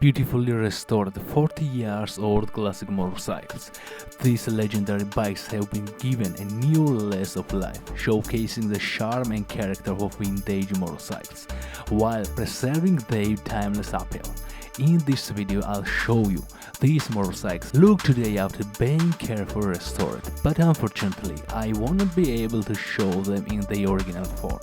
beautifully restored 40 years old classic motorcycles. These legendary bikes have been given a new lease of life, showcasing the charm and character of vintage motorcycles, while preserving their timeless appeal. In this video I'll show you these motorcycles look today after being carefully restored, but unfortunately I won't be able to show them in their original form.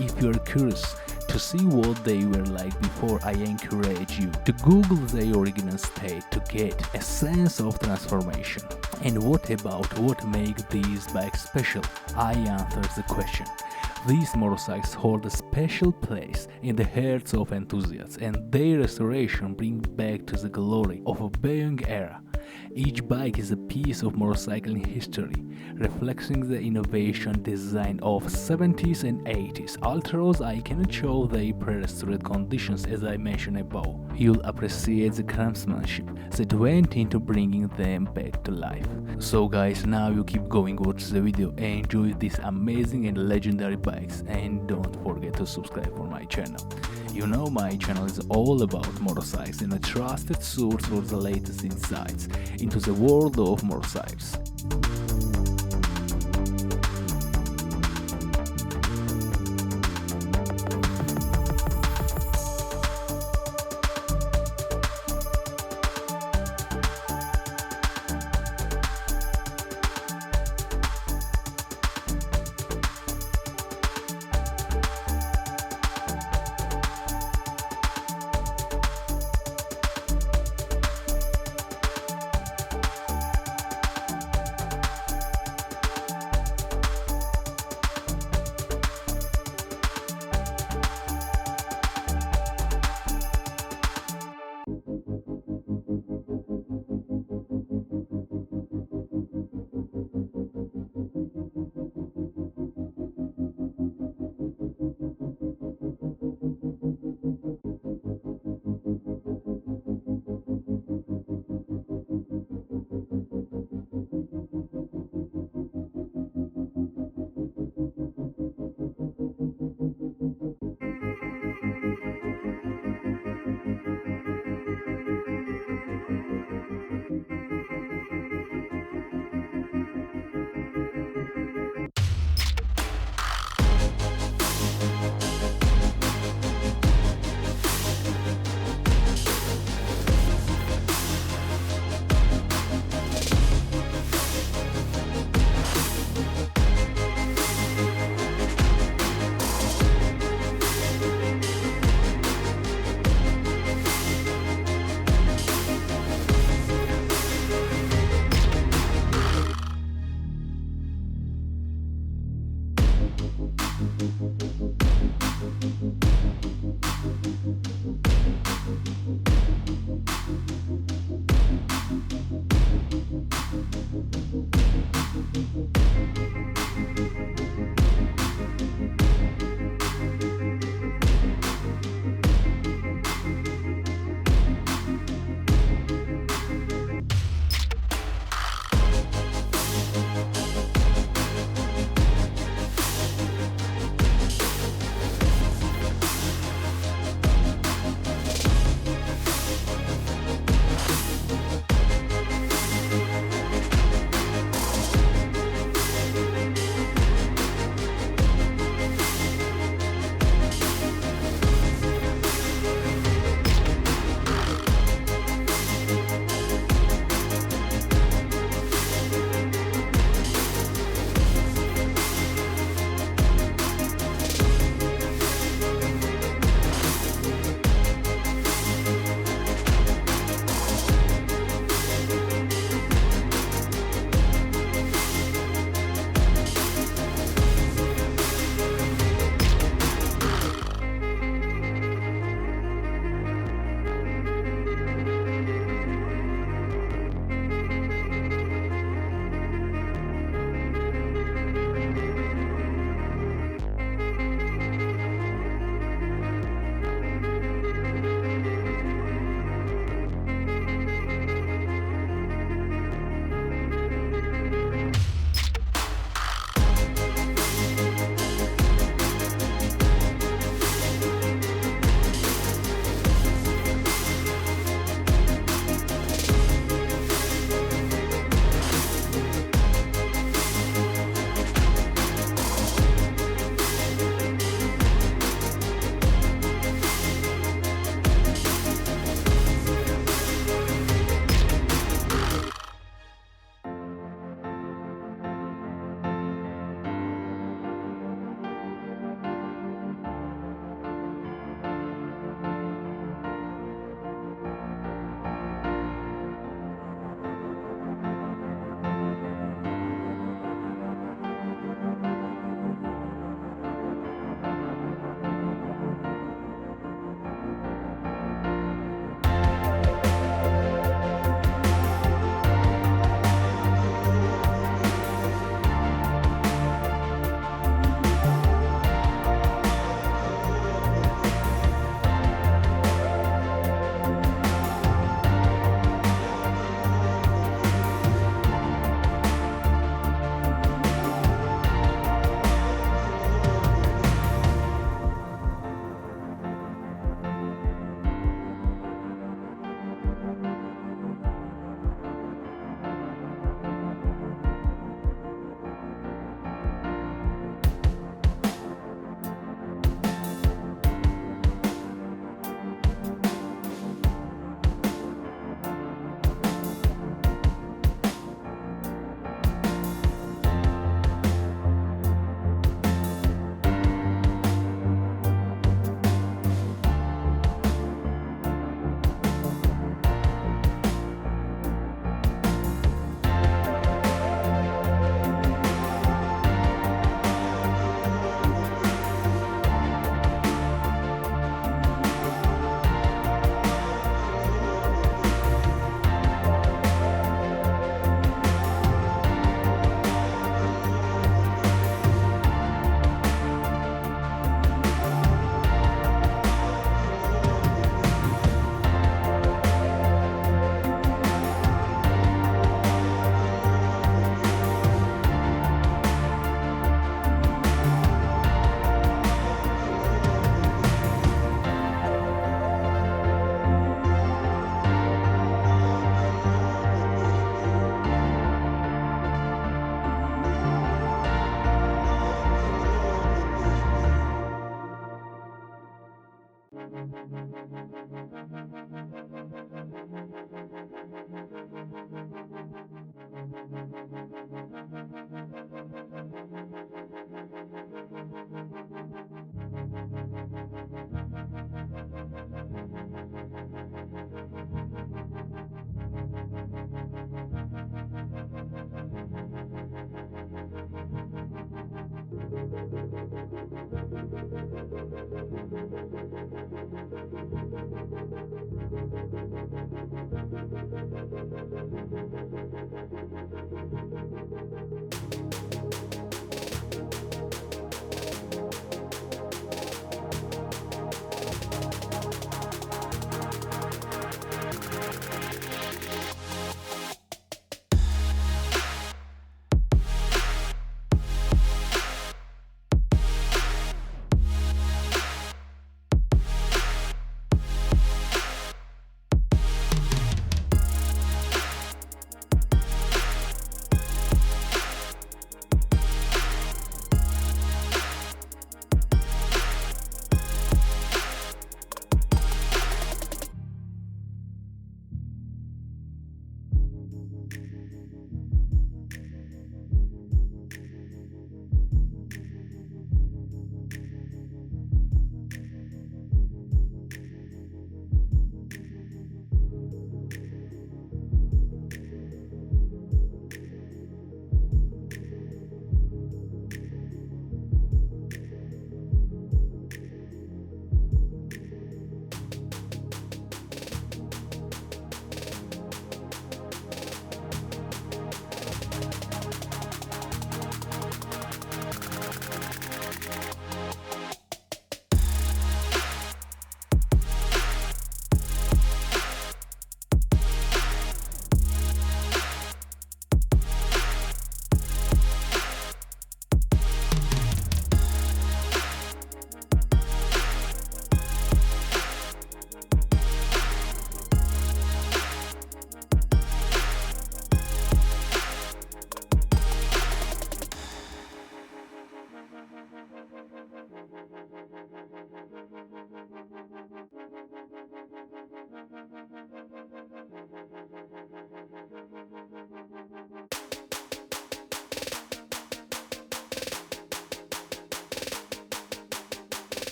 If you're curious to see what they were like before, I encourage you to Google their original state to get a sense of transformation. And what about what makes these bikes special? I answer the question. These motorcycles hold a special place in the hearts of enthusiasts, and their restoration brings back to the glory of a bygone era. Each bike is a piece of motorcycling history, reflecting the innovation design of 70s and 80s. Although I cannot show their pre-restored conditions as I mentioned above, you'll appreciate the craftsmanship that went into bringing them back to life. So guys, now you keep going, watch the video, enjoy these amazing and legendary bikes, and don't forget to subscribe for my channel. You know my channel is all about motorcycles and a trusted source for the latest insights into the world of motorcycles.